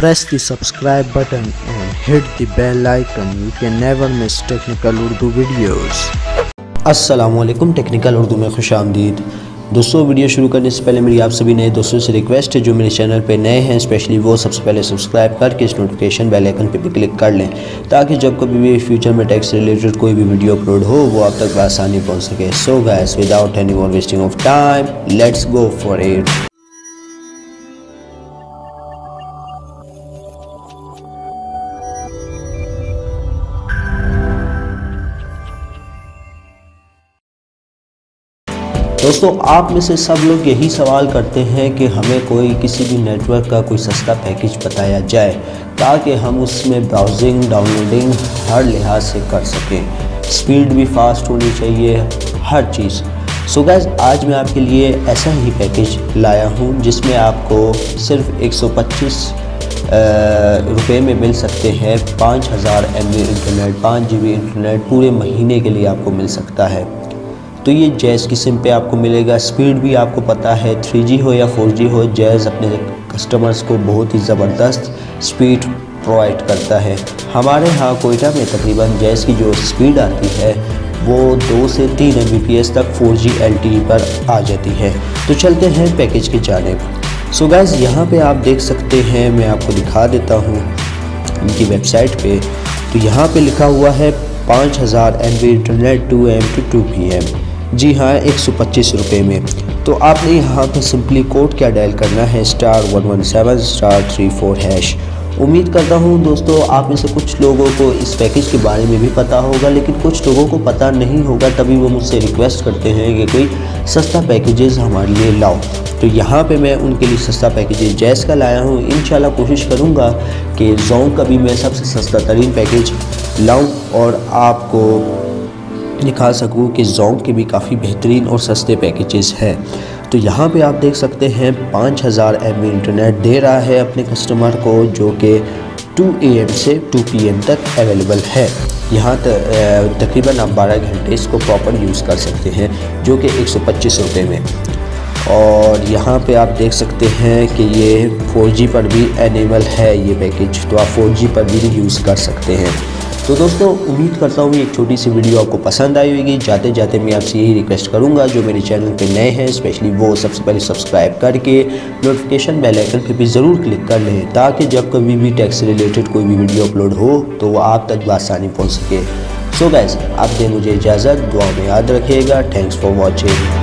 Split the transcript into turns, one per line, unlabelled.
Press the subscribe button and hit the bell icon. You can never miss technical Urdu videos. अस्सलामुअलैकुम, technical Urdu में खुशामदीद। दोस्तों, video शुरू करने से पहले मेरी आप सभी नए दोस्तों से रिक्वेस्ट है, जो मेरे चैनल पे नए हैं स्पेशली वो सबसे पहले सब्सक्राइब करके इस नोटिफिकेशन बेल आइकन पे भी क्लिक कर लें, ताकि जब कभी भी फ्यूचर में टैक्स रिलेटेड कोई भी वीडियो अपलोड हो वो आप तक आसानी पहुँच सके। So guys, without any more wasting of time, let's go for it. दोस्तों, आप में से सब लोग यही सवाल करते हैं कि हमें कोई किसी भी नेटवर्क का कोई सस्ता पैकेज बताया जाए, ताकि हम उसमें ब्राउजिंग डाउनलोडिंग हर लिहाज से कर सकें। स्पीड भी फास्ट होनी चाहिए, हर चीज़। सो गाइस, आज मैं आपके लिए ऐसा ही पैकेज लाया हूं जिसमें आपको सिर्फ 125 रुपये में मिल सकते हैं 5000 MB इंटरनेट, 5 GB इंटरनेट पूरे महीने के लिए आपको मिल सकता है। तो ये जैज़ की सिम पे आपको मिलेगा। स्पीड भी आपको पता है, 3G हो या 4G हो, जैज़ अपने कस्टमर्स को बहुत ही ज़बरदस्त स्पीड प्रोवाइड करता है। हमारे यहाँ कोयटा में तकरीबन जैज़ की जो स्पीड आती है वो 2 से 3 Mbps तक 4G LTE पर आ जाती है। तो चलते हैं पैकेज की जानिब। सो गाइस, यहाँ पे आप देख सकते हैं, मैं आपको दिखा देता हूँ इनकी वेबसाइट पे। तो यहाँ पे लिखा हुआ है 5000 MB internet 2 AM to 2 PM। जी हाँ, 125 रुपये में। तो आपने यहाँ पे सिंपली कोड क्या डायल करना है, *117*34#। उम्मीद करता हूँ दोस्तों आप में से कुछ लोगों को इस पैकेज के बारे में भी पता होगा, लेकिन कुछ लोगों को पता नहीं होगा, तभी वो मुझसे रिक्वेस्ट करते हैं कि कोई सस्ता पैकेजेस हमारे लिए लाओ। तो यहाँ पे मैं उनके लिए सस्ता पैकेज जैज़ का लाया हूँ। इंशाल्लाह कोशिश करूँगा कि ज़ोंग का भी मैं सबसे सस्ता तरीन पैकेज लाऊं और आपको दिखा सकूं कि ज़ोंग के भी काफ़ी बेहतरीन और सस्ते पैकेजेस हैं। तो यहाँ पे आप देख सकते हैं 5000 MB इंटरनेट दे रहा है अपने कस्टमर को, जो कि 2 AM से 2 PM तक अवेलेबल है। यहाँ तकरीबन आप 12 घंटे इसको प्रॉपर यूज़ कर सकते हैं, जो कि 125 रुपये में। और यहाँ पे आप देख सकते हैं कि ये 4G पर भी एनेबल है ये पैकेज, तो आप 4G पर भी यूज़ कर सकते हैं। तो दोस्तों, उम्मीद करता हूँ एक छोटी सी वीडियो आपको पसंद आई होगी। जाते जाते मैं आपसे यही रिक्वेस्ट करूँगा, जो मेरे चैनल पे नए हैं स्पेशली वो सबसे पहले सब्सक्राइब करके नोटिफिकेशन बेल आइकन पे भी ज़रूर क्लिक कर लें, ताकि जब कभी भी टैक्स रिलेटेड कोई भी वीडियो अपलोड हो तो वो आप तक आसानी पहुँच सके। सो गाइस, आप दें मुझे इजाज़त, दुआ में याद रखिएगा। Thanks for watching.